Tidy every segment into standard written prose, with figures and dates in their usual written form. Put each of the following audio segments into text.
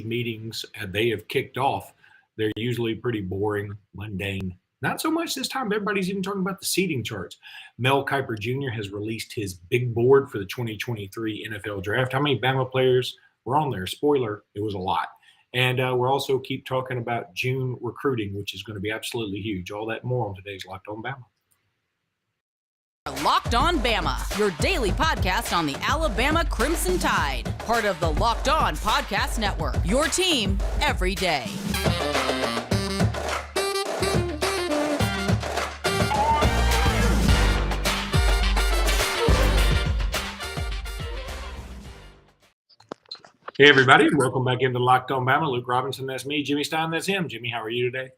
meetings they have kicked off, they're usually pretty boring, mundane. Not so much this time. Everybody's even talking about the seating charts. Mel Kiper Jr. has released his big board for the 2023 NFL Draft. How many Bama players were on there? Spoiler, it was a lot. And we'll also keep talking about June recruiting, which is going to be absolutely huge. All that and more on today's Locked On Bama. Locked On Bama, your daily podcast on the Alabama Crimson Tide. Part of the Locked On Podcast Network, your team every day. Hey, everybody. Welcome back into Locked On Bama. Luke Robinson, that's me. Jimmy Stein, that's him. Jimmy, how are you today?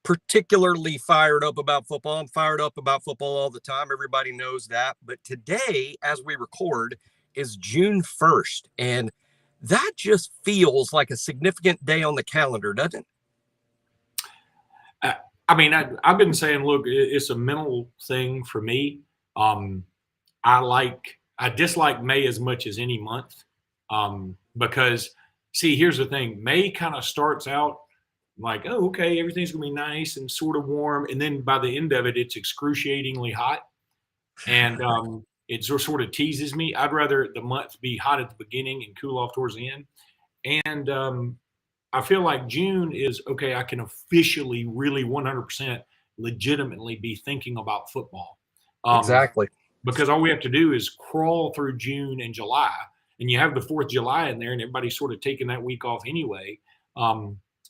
Particularly fired up about football. I'm fired up about football all the time. Everybody knows that. But today, as we record, is June 1st. And that just feels like a significant day on the calendar, doesn't it? I've been saying, look, it's a mental thing for me. I dislike May as much as any month. Because, see, here's the thing. May kind of starts out like, oh, okay, everything's going to be nice and sort of warm. And then by the end of it, it's excruciatingly hot. And it sort of teases me. I'd rather the month be hot at the beginning and cool off towards the end. And I feel like June is, okay, I can officially really 100% legitimately be thinking about football. Exactly. Because all we have to do is crawl through June and July. And you have the 4th of July in there, and everybody's sort of taking that week off anyway.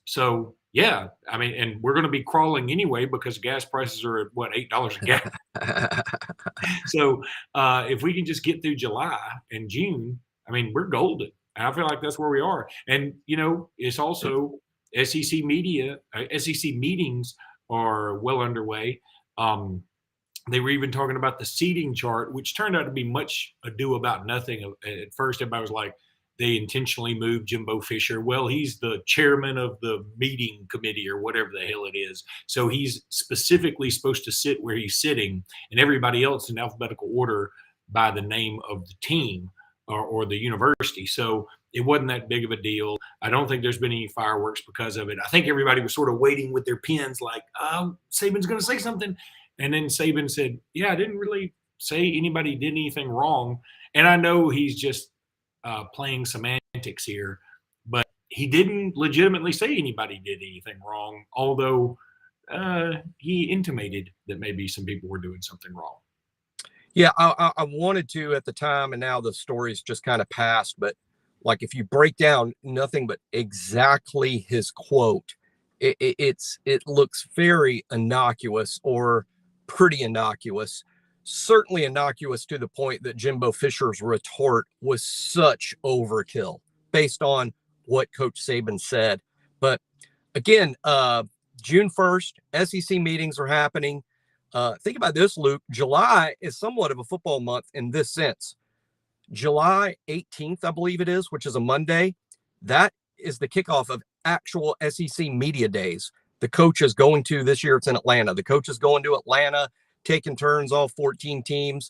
So, yeah, and we're going to be crawling anyway because gas prices are at, $8 a gallon. So if we can just get through July and June, we're golden. And I feel like that's where we are. And, it's also SEC meetings are well underway. They were even talking about the seating chart, which turned out to be much ado about nothing. At first, everybody was like, they intentionally moved Jimbo Fisher. Well, he's the chairman of the meeting committee or whatever the hell it is. So he's specifically supposed to sit where he's sitting, and everybody else in alphabetical order by the name of the team or the university. So it wasn't that big of a deal. I don't think there's been any fireworks because of it. I think everybody was sort of waiting with their pens like, oh, Saban's going to say something. And then Saban said, yeah, I didn't really say anybody did anything wrong. And I know he's just playing semantics here, but he didn't legitimately say anybody did anything wrong, although he intimated that maybe some people were doing something wrong. Yeah, I wanted to at the time, and now the story's just kind of passed. But like, if you break down nothing but exactly his quote, it looks very innocuous or pretty innocuous, certainly innocuous to the point that Jimbo Fisher's retort was such overkill based on what Coach Saban said. But again, June 1st, SEC meetings are happening. Think about this, Luke. July is somewhat of a football month in this sense. July 18th, I believe it is, which is a Monday. That is the kickoff of actual SEC media days. The coach is going to, this year it's in Atlanta. The coach is going to Atlanta, taking turns, all 14 teams.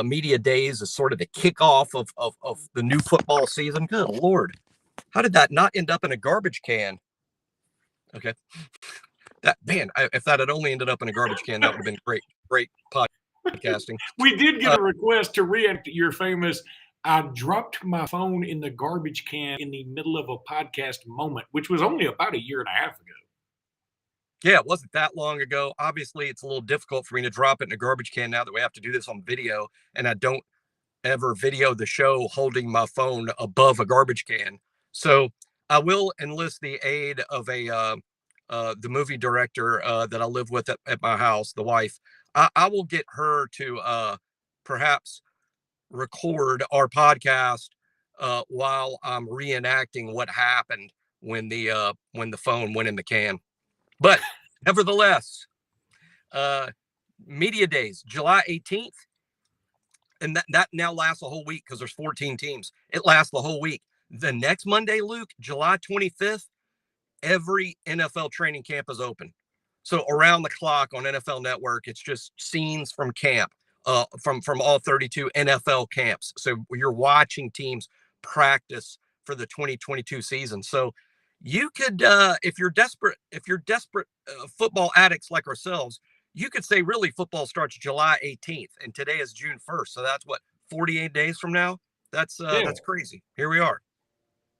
Media days is sort of the kickoff of the new football season. Good Lord. How did that not end up in a garbage can? Okay. If that had only ended up in a garbage can, that would have been great podcasting. We did get a request to react to your famous, I dropped my phone in the garbage can in the middle of a podcast moment, which was only about a year and a half ago. Yeah, it wasn't that long ago. Obviously, it's a little difficult for me to drop it in a garbage can now that we have to do this on video, and I don't ever video the show holding my phone above a garbage can. So I will enlist the aid of the movie director that I live with at my house, the wife. I will get her to perhaps record our podcast while I'm reenacting what happened when the phone went in the can. But nevertheless, media days, July 18th, and that now lasts a whole week because there's 14 teams. It lasts the whole week. The next Monday, Luke, July 25th, every NFL training camp is open. So around the clock on NFL Network, it's just scenes from camp, from all 32 NFL camps. So you're watching teams practice for the 2022 season. So you could, if you're desperate football addicts like ourselves, you could say really football starts July 18th and today is June 1st. So that's what, 48 days from now. That's crazy. Here we are.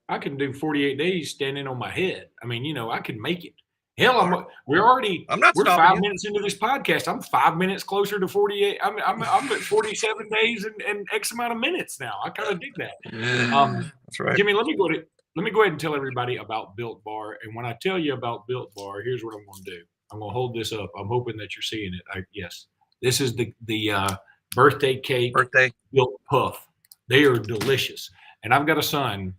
I can do 48 days standing on my head. I mean, I can make it. Hell, we're 5 minutes into this podcast. I'm 5 minutes closer to 48. I'm at 47 days and X amount of minutes now. I kind of dig that. That's right. Jimmy, let me go ahead and tell everybody about Built Bar. And when I tell you about Built Bar, here's what I'm going to do. I'm going to hold this up. I'm hoping that you're seeing it. Yes, this is the birthday cake Built Puff. They are delicious. And I've got a son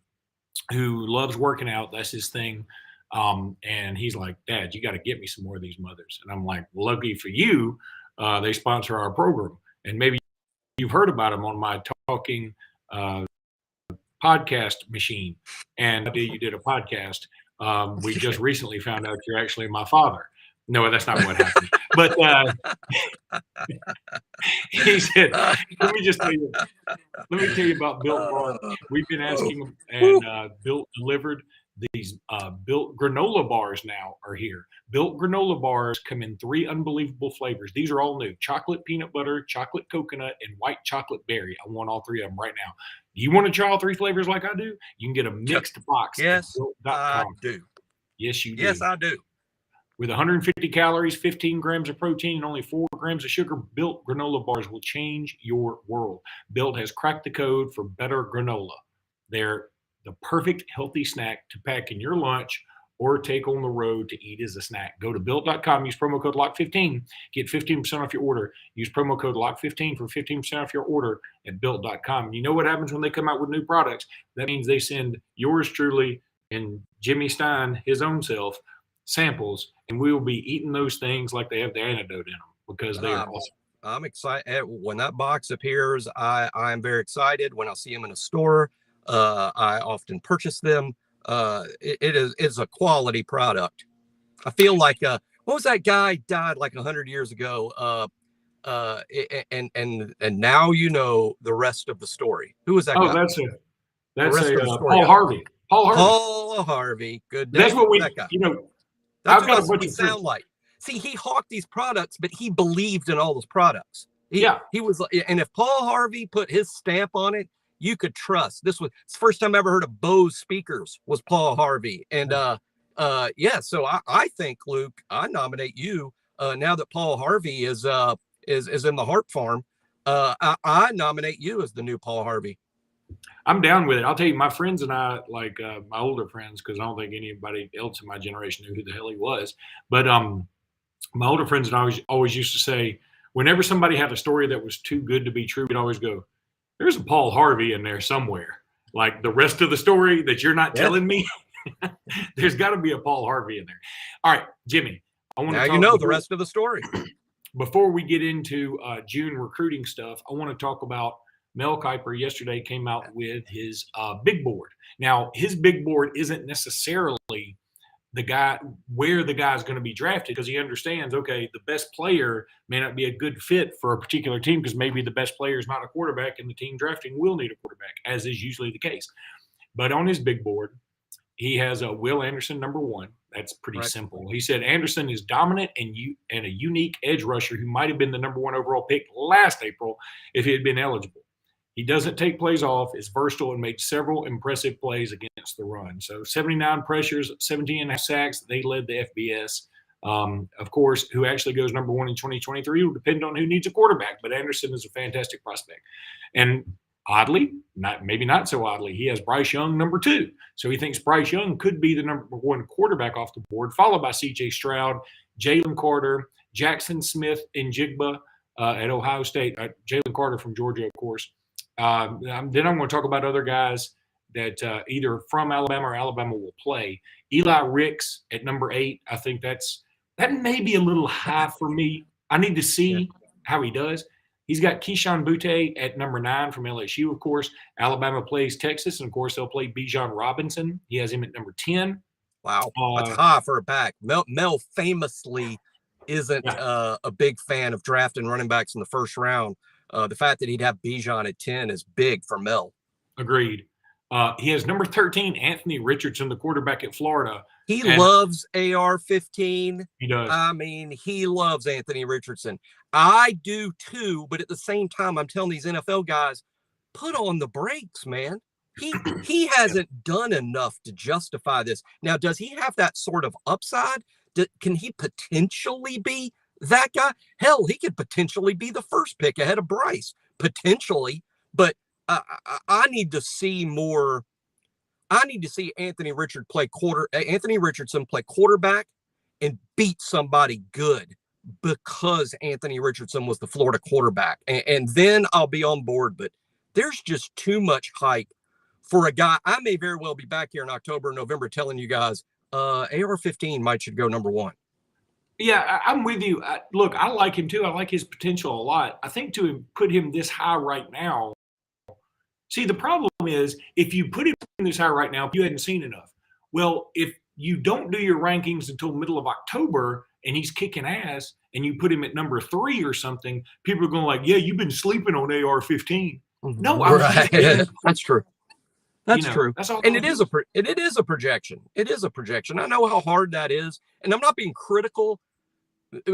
who loves working out. That's his thing. And he's like, Dad, you got to get me some more of these mothers. And I'm like, lucky for you, they sponsor our program. And maybe you've heard about them on my talking podcast machine. And you did a podcast. We just recently found out you're actually my father. No, that's not what happened. But he said, let me tell you about Built Bar. We've been asking, and Built delivered. These Built granola bars now are here. Built granola bars come in 3 unbelievable flavors. These are all new: chocolate peanut butter, chocolate coconut, and white chocolate berry. I want all 3 of them right now. Do you want to try all 3 flavors like I do? You can get a mixed box. Yes, I do. Yes, you do. Yes, I do. With 150 calories, 15 grams of protein, and only 4 grams of sugar, Built granola bars will change your world. Built has cracked the code for better granola. They're the perfect healthy snack to pack in your lunch or take on the road to eat as a snack. Go to Built.com, use promo code LOCK15, get 15% off your order. Use promo code LOCK15 for 15% off your order at Built.com. You know what happens when they come out with new products? That means they send yours truly and Jimmy Stein, his own self, samples, and we will be eating those things like they have the antidote in them because they are awesome. I'm excited. When that box appears, I'm very excited. When I see them in a store, I often purchase them. It's a quality product. I feel like what was that guy died like 100 years ago? And now you know the rest of the story. Who was that guy? That's Paul Harvey. Paul Harvey. Good day. That's what that guy. I've That's got a what bunch he of sound like. See, he hawked these products, but he believed in all those products. He was, and if Paul Harvey put his stamp on it, you could trust. It's the first time I ever heard of Bose speakers was Paul Harvey. And so I think, Luke, I nominate you now that Paul Harvey is in the Hart Farm. I nominate you as the new Paul Harvey. I'm down with it. I'll tell you, my friends and I, like my older friends, because I don't think anybody else in my generation knew who the hell he was. But my older friends and I always used to say, whenever somebody had a story that was too good to be true, we'd always go, there's a Paul Harvey in there somewhere. Like the rest of the story that you're not telling me, there's got to be a Paul Harvey in there. All right, Jimmy. I want to talk the rest of the story. Before we get into June recruiting stuff, I want to talk about Mel Kiper yesterday came out with his big board. Now, his big board isn't necessarily where the guy's going to be drafted, because he understands, okay, the best player may not be a good fit for a particular team because maybe the best player is not a quarterback and the team drafting will need a quarterback, as is usually the case. But on his big board, he has a Will Anderson number 1. That's pretty simple. He said Anderson is dominant and a unique edge rusher who might have been the number 1 overall pick last April if he had been eligible. He doesn't take plays off, is versatile, and made several impressive plays against the run. So 79 pressures, 17.5 sacks. They led the FBS. Of course, who actually goes number 1 in 2023 will depend on who needs a quarterback, but Anderson is a fantastic prospect. And oddly, maybe not so oddly, he has Bryce Young number 2. So he thinks Bryce Young could be the number 1 quarterback off the board, followed by C.J. Stroud, Jalen Carter, Jackson Smith, and Jigba at Ohio State. Jalen Carter from Georgia, of course. Then I'm going to talk about other guys that either from Alabama or Alabama will play. Eli Ricks at number 8. I think that may be a little high for me. I need to see how he does. He's got Keyshawn Butte at number 9 from LSU, of course. Alabama plays Texas, and, of course, they'll play Bijan Robinson. He has him at number 10. Wow, that's high for a back. Mel famously isn't a big fan of drafting running backs in the first round. The fact that he'd have Bijan at 10 is big for Mel. Agreed. He has number 13, Anthony Richardson, the quarterback at Florida. He loves AR-15. He does. I mean, he loves Anthony Richardson. I do too, but at the same time, I'm telling these NFL guys, put on the brakes, man. He hasn't done enough to justify this. Now, does he have that sort of upside? Can he potentially be that guy? Hell, he could potentially be the first pick ahead of Bryce, potentially. But I need to see more. I need to see Anthony Richardson play quarterback and beat somebody good because Anthony Richardson was the Florida quarterback. And then I'll be on board. But there's just too much hype for a guy. I may very well be back here in October, November telling you guys AR-15 should go number 1. Yeah, I'm with you. Look, I like him too. I like his potential a lot. I think to put him this high right now, see, the problem is if you put him this high right now, you hadn't seen enough. Well, if you don't do your rankings until middle of October and he's kicking ass and you put him at number 3 or something, people are going like, yeah, you've been sleeping on AR-15. No, right. That's true. That's true. That's all. And it is a projection. It is a projection. I know how hard that is. And I'm not being critical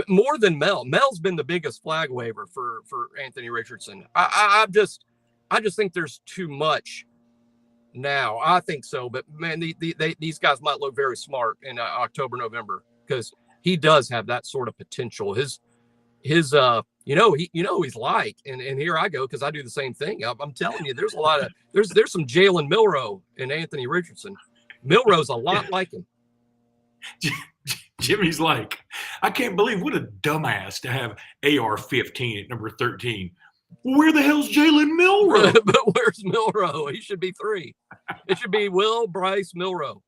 more than Mel. Mel's been the biggest flag waver for Anthony Richardson. I just think there's too much now. I think so. But man, these guys might look very smart in October, November, because he does have that sort of potential. He's like, and here I go, because I do the same thing. I'm telling you, there's a lot of there's some Jalen Milroe and Anthony Richardson. Milroe's a lot like him. Jimmy's like, I can't believe what a dumbass to have AR-15 at number 13. Where the hell's Jalen Milroe? But where's Milroe? He should be 3. It should be Will, Bryce, Milroe.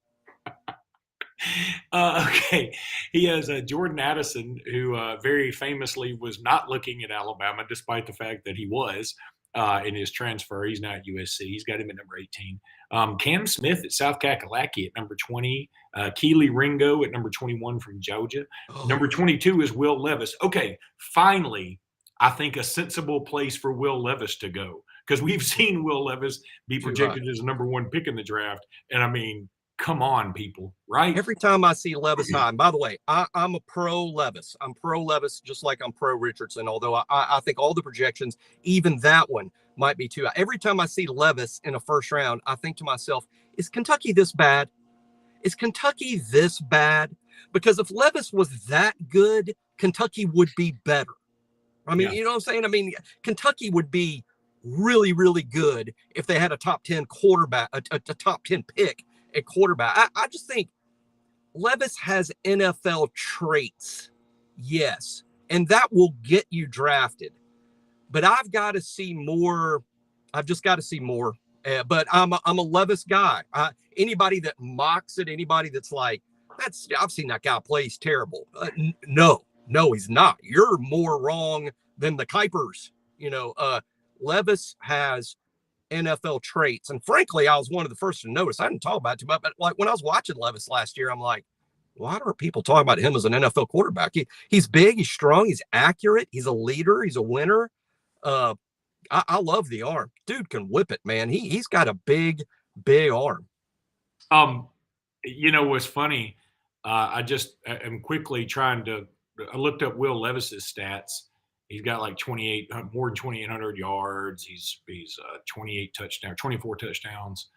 Okay. He has Jordan Addison, who very famously was not looking at Alabama, despite the fact that he was in his transfer. He's now at USC. He's got him at number 18. Cam Smith at South Kakalaki at number 20. Keely Ringo at number 21 from Georgia. Number 22 is Will Levis. Okay, finally, I think a sensible place for Will Levis to go, because we've seen Will Levis be projected as a number 1 pick in the draft. And I mean, come on, people, right? Every time I see Levis high, and by the way, I'm a pro Levis. I'm pro Levis just like I'm pro Richardson, although I think all the projections, even that one, might be too high. Every time I see Levis in a first round, I think to myself, is Kentucky this bad? Is Kentucky this bad? Because if Levis was that good, Kentucky would be better. I mean, You know what I'm saying? I mean, Kentucky would be really, really good if they had a top 10 quarterback, a top 10 pick at quarterback. I just think Levis has NFL traits, yes, and that will get you drafted. But I've got to see more. I've just got to see more. But I'm a Levis guy. Anybody that mocks it, anybody that's like, I've seen that guy play, he's terrible. No, he's not. You're more wrong than the Kuipers. Levis has NFL traits. And frankly, I was one of the first to notice. I didn't talk about it too much, but like when I was watching Levis last year, I'm like, why are people talking about him as an NFL quarterback? He's big, he's strong, he's accurate, he's a leader, he's a winner. I love the arm. Dude can whip it, man. He's got a big arm. What's funny, I am quickly I looked up Will Levis's stats. He's got like more than 2,800 yards. He's 24 touchdowns.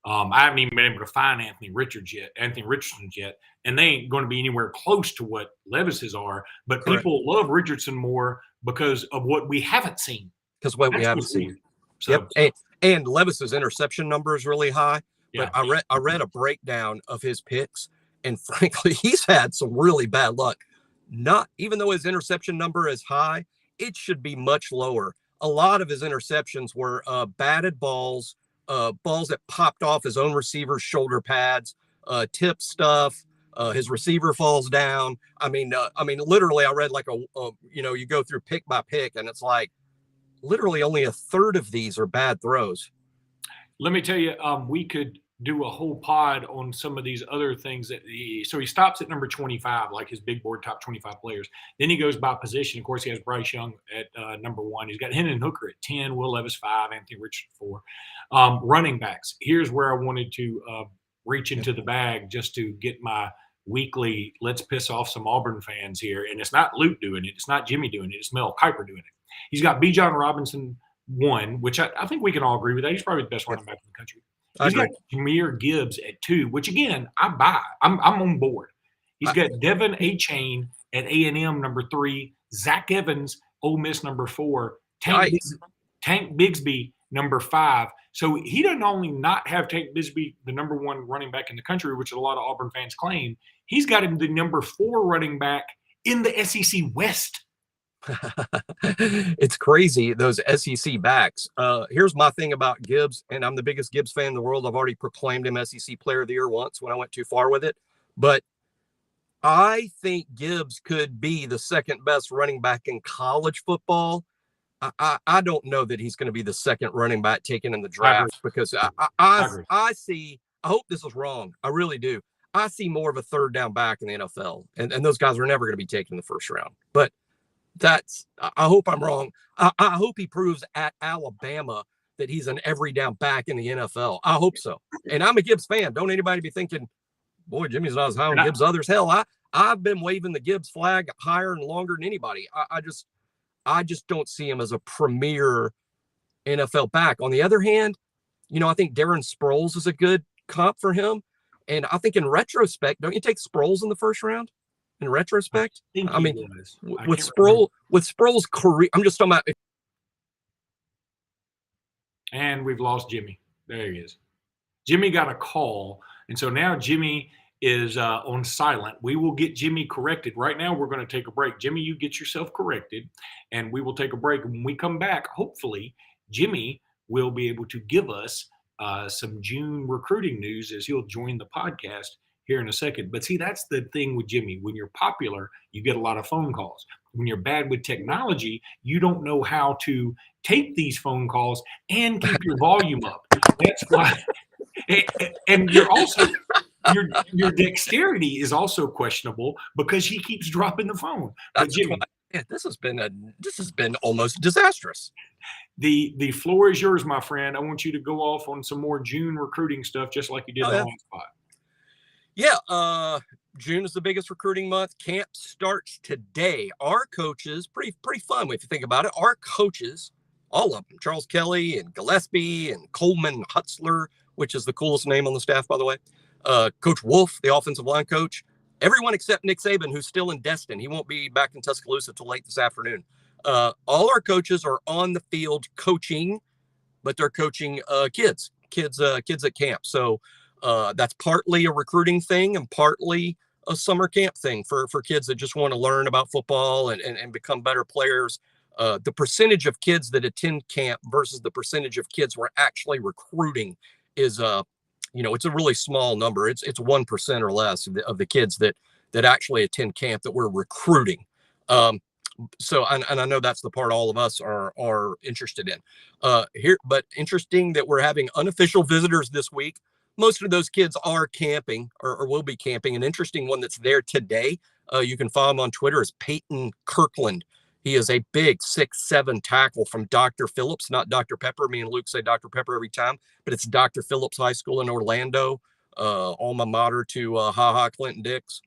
I haven't even been able to find Anthony Richardson yet, and they ain't going to be anywhere close to what Levis's are. But Correct. People love Richardson more because of what we haven't seen. Because what we haven't seen. So, yep. And Levis's interception number is really high. Yeah. But I read a breakdown of his picks, and frankly, he's had some really bad luck. Not even though his interception number is high, it should be much lower. A lot of his interceptions were batted balls, balls that popped off his own receiver's shoulder pads, tip stuff. His receiver falls down. I mean, literally, I read like you go through pick by pick, and it's like literally only a third of these are bad throws. Let me tell you, we could do a whole pod on some of these other things that so he stops at number 25, like his big board top 25 players. Then he goes by position. Of course, he has Bryce Young at number 1. He's got Hendon Hooker at 10, Will Levis 5, Anthony Richardson 4. Running backs. Here's where I wanted to reach into the bag just to get my weekly let's piss off some Auburn fans here. And it's not Luke doing it. It's not Jimmy doing it. It's Mel Kiper doing it. He's got Bijan Robinson 1, which I think we can all agree with that. He's probably the best running back in the country. He's got Jahmyr Gibbs at 2, which again I buy. I'm on board. He's got Devin Achane at A&M number 3, Zach Evans, Ole Miss number 4, Tank Bigsby number 5. So he doesn't only not have Tank Bigsby, the number 1 running back in the country, which a lot of Auburn fans claim. He's got him the number 4 running back in the SEC West. It's crazy, those SEC backs. Here's my thing about Gibbs, and I'm the biggest Gibbs fan in the world. I've already proclaimed him SEC Player of the Year once when I went too far with it. But I think Gibbs could be the second best running back in college football. I don't know that he's going to be the second running back taken in the draft because I see, I hope this is wrong. I really do. I see more of a third down back in the NFL, and those guys are never going to be taken in the first round. But I hope I'm wrong. I hope he proves at Alabama that he's an every down back in the NFL. I hope so. And I'm a Gibbs fan. Don't anybody be thinking, boy, Jimmy's not as high on Gibbs others. Hell, I've been waving the Gibbs flag higher and longer than anybody. I just don't see him as a premier NFL back. On the other hand, I think Darren Sproles is a good comp for him. And I think in retrospect, don't you take Sproles in the first round? In retrospect, I mean, with Sproles' career, I'm just talking about. And we've lost Jimmy. There he is. Jimmy got a call, and so now Jimmy is on silent. We will get Jimmy corrected. Right now, we're going to take a break. Jimmy, you get yourself corrected, and we will take a break. When we come back, hopefully, Jimmy will be able to give us some June recruiting news as he'll join the podcast here in a second. But see, that's the thing with Jimmy. When you're popular, you get a lot of phone calls. When you're bad with technology, you don't know how to take these phone calls and keep your volume up. That's why. And you're also your dexterity is also questionable because he keeps dropping the phone. But Jimmy, this has been almost disastrous. The floor is yours, my friend. I want you to go off on some more June recruiting stuff, just like you did on spot. Yeah, June is the biggest recruiting month. Camp starts today. Our coaches, pretty fun if you think about it. Our coaches, all of them, Charles Kelly and Gillespie and Coleman Hutzler, which is the coolest name on the staff, by the way. Coach Wolf, the offensive line coach. Everyone except Nick Saban, who's still in Destin. He won't be back in Tuscaloosa till late this afternoon. All our coaches are on the field coaching, but they're coaching kids at camp. So that's partly a recruiting thing and partly a summer camp thing for kids that just want to learn about football and become better players. The percentage of kids that attend camp versus the percentage of kids we're actually recruiting is, it's a really small number. It's 1% or less of the kids that actually attend camp that we're recruiting. So, and I know that's the part all of us are interested in here, but interesting that we're having unofficial visitors this week. Most of those kids are camping or will be camping. An interesting one that's there today. You can follow him on Twitter is Peyton Kirkland. He is a big 6'7" tackle from Dr. Phillips, not Dr. Pepper. Me and Luke say Dr. Pepper every time, but it's Dr. Phillips High School in Orlando, alma mater to Clinton Dix.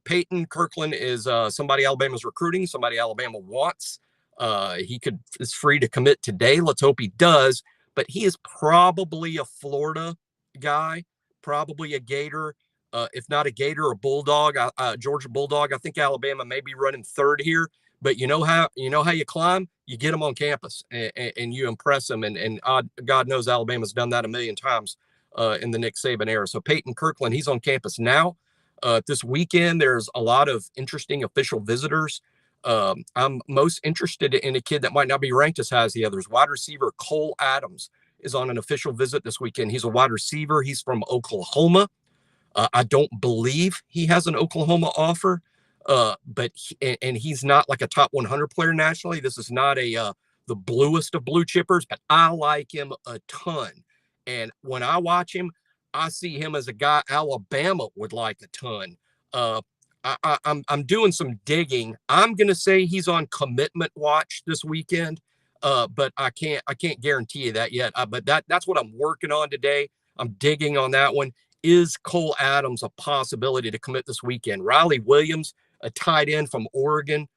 Peyton Kirkland is somebody Alabama's recruiting, somebody Alabama wants. He is free to commit today. Let's hope he does. But he is probably a Florida guy, probably a Gator. If not a Gator, a Bulldog, Georgia Bulldog. I think Alabama may be running third here. But you know how you climb? You get them on campus and you impress them. And God knows Alabama's done that a million times in the Nick Saban era. So Peyton Kirkland, he's on campus now. This weekend, there's a lot of interesting official visitors. I'm most interested in a kid that might not be ranked as high as the others. Wide receiver Cole Adams is on an official visit this weekend. He's a wide receiver. He's from Oklahoma. I don't believe he has an Oklahoma offer. But he's not like a top 100 player nationally. This is not the bluest of blue chippers, but I like him a ton. And when I watch him, I see him as a guy Alabama would like a ton. I'm doing some digging. I'm going to say he's on commitment watch this weekend, but I can't guarantee you that yet. But that's what I'm working on today. I'm digging on that one. Is Cole Adams a possibility to commit this weekend? Riley Williams, a tight end from Oregon.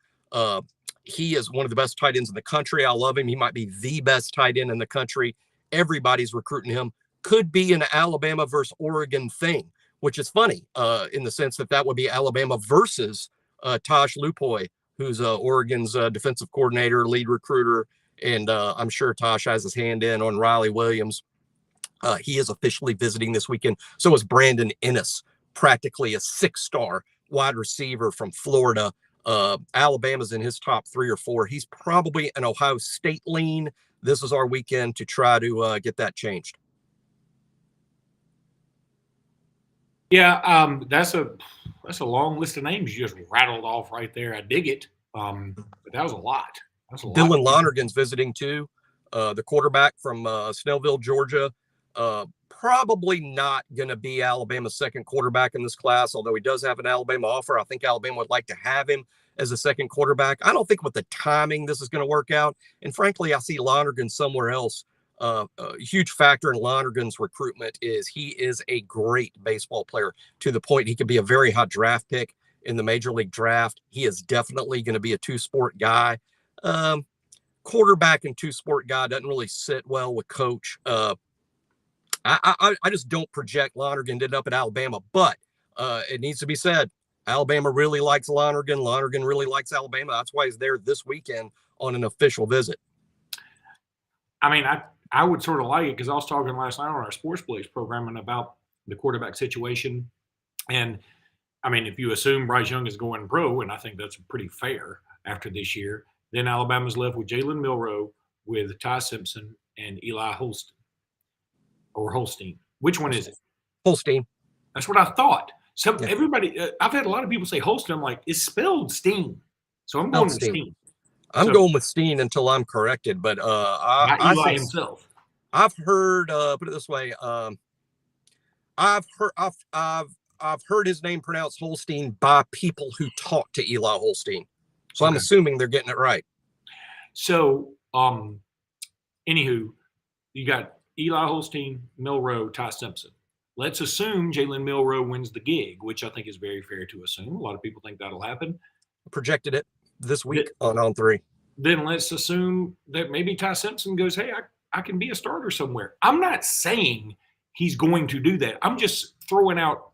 He is one of the best tight ends in the country. I love him. He might be the best tight end in the country. Everybody's recruiting him. Could be an Alabama versus Oregon thing, which is funny in the sense that would be Alabama versus Tosh Lupoy, who's Oregon's defensive coordinator, lead recruiter. And I'm sure Tosh has his hand in on Riley Williams. He is officially visiting this weekend. So is Brandon Ennis, practically a 6-star wide receiver from Florida. Alabama's in his top 3 or 4. He's probably an Ohio State lean. This is our weekend to try to get that changed. Yeah, that's a long list of names you just rattled off right there. I dig it, but that was a lot. Dylan Lonergan's visiting too, the quarterback from Snellville, Georgia. Probably not going to be Alabama's second quarterback in this class, although he does have an Alabama offer. I think Alabama would like to have him as a second quarterback. I don't think with the timing this is going to work out. And frankly, I see Lonergan somewhere else. A huge factor in Lonergan's recruitment is he is a great baseball player, to the point he could be a very hot draft pick in the major league draft. He is definitely going to be a 2-sport guy. Quarterback and 2-sport guy doesn't really sit well with coach. I just don't project Lonergan to end up at Alabama, but it needs to be said, Alabama really likes Lonergan. Lonergan really likes Alabama. That's why he's there this weekend on an official visit. I mean, I would sort of like it because I was talking last night on our Sports Plays programming about the quarterback situation. And, I mean, if you assume Bryce Young is going pro, and I think that's pretty fair after this year, then Alabama's left with Jalen Milroe, with Ty Simpson, and Eli Holston. Or Holstein. Which one is it? Holstein. That's what I thought. Everybody, I've had a lot of people say Holstein. I'm like, it's spelled Steen. So I'm going with Steen. I'm going with Steen until I'm corrected. But Eli himself. I've heard. Put it this way. I've heard his name pronounced Holstein by people who talk to Eli Holstein. So I'm assuming they're getting it right. So, anywho, you got Eli Holstein, Milroe, Ty Simpson. Let's assume Jalen Milroe wins the gig, which I think is very fair to assume. A lot of people think that'll happen. Projected it this week on 3. Then let's assume that maybe Ty Simpson goes, hey, I can be a starter somewhere. I'm not saying he's going to do that. I'm just throwing out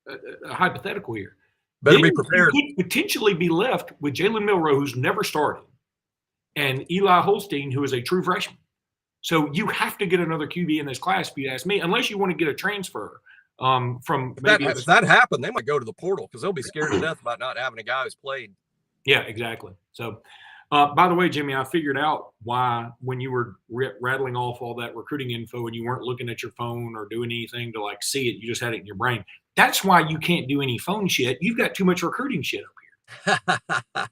a hypothetical here. Better be prepared. He could potentially be left with Jalen Milroe, who's never started, and Eli Holstein, who is a true freshman. So you have to get another QB in this class, if you ask me, unless you want to get a transfer from maybe. If that happened, they might go to the portal because they'll be scared to death about not having a guy who's played. Yeah, exactly. So, by the way, Jimmy, I figured out why when you were rattling off all that recruiting info and you weren't looking at your phone or doing anything to like see it, you just had it in your brain. That's why you can't do any phone shit. You've got too much recruiting shit up here.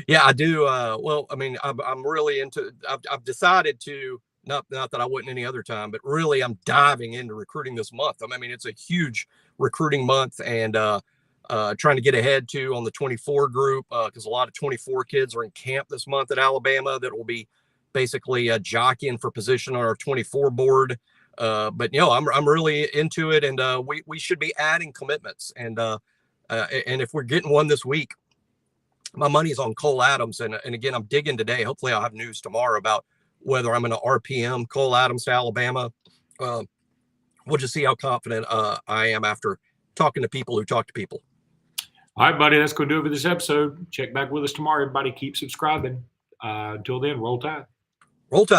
Yeah, I do. Well, I mean, I'm really into. I've decided to not that I wouldn't any other time, but really, I'm diving into recruiting this month. I mean, it's a huge recruiting month, and trying to get ahead too on the 24 group because a lot of 24 kids are in camp this month at Alabama that will be basically jockeying for position on our 24 board. But I'm really into it, and we should be adding commitments, and if we're getting one this week. My money's on Cole Adams. And again, I'm digging today. Hopefully I'll have news tomorrow about whether I'm going to RPM Cole Adams to Alabama. We'll just see how confident I am after talking to people who talk to people. All right, buddy, that's going to do it for this episode. Check back with us tomorrow. Everybody keep subscribing. Until then, roll tide. Roll tide.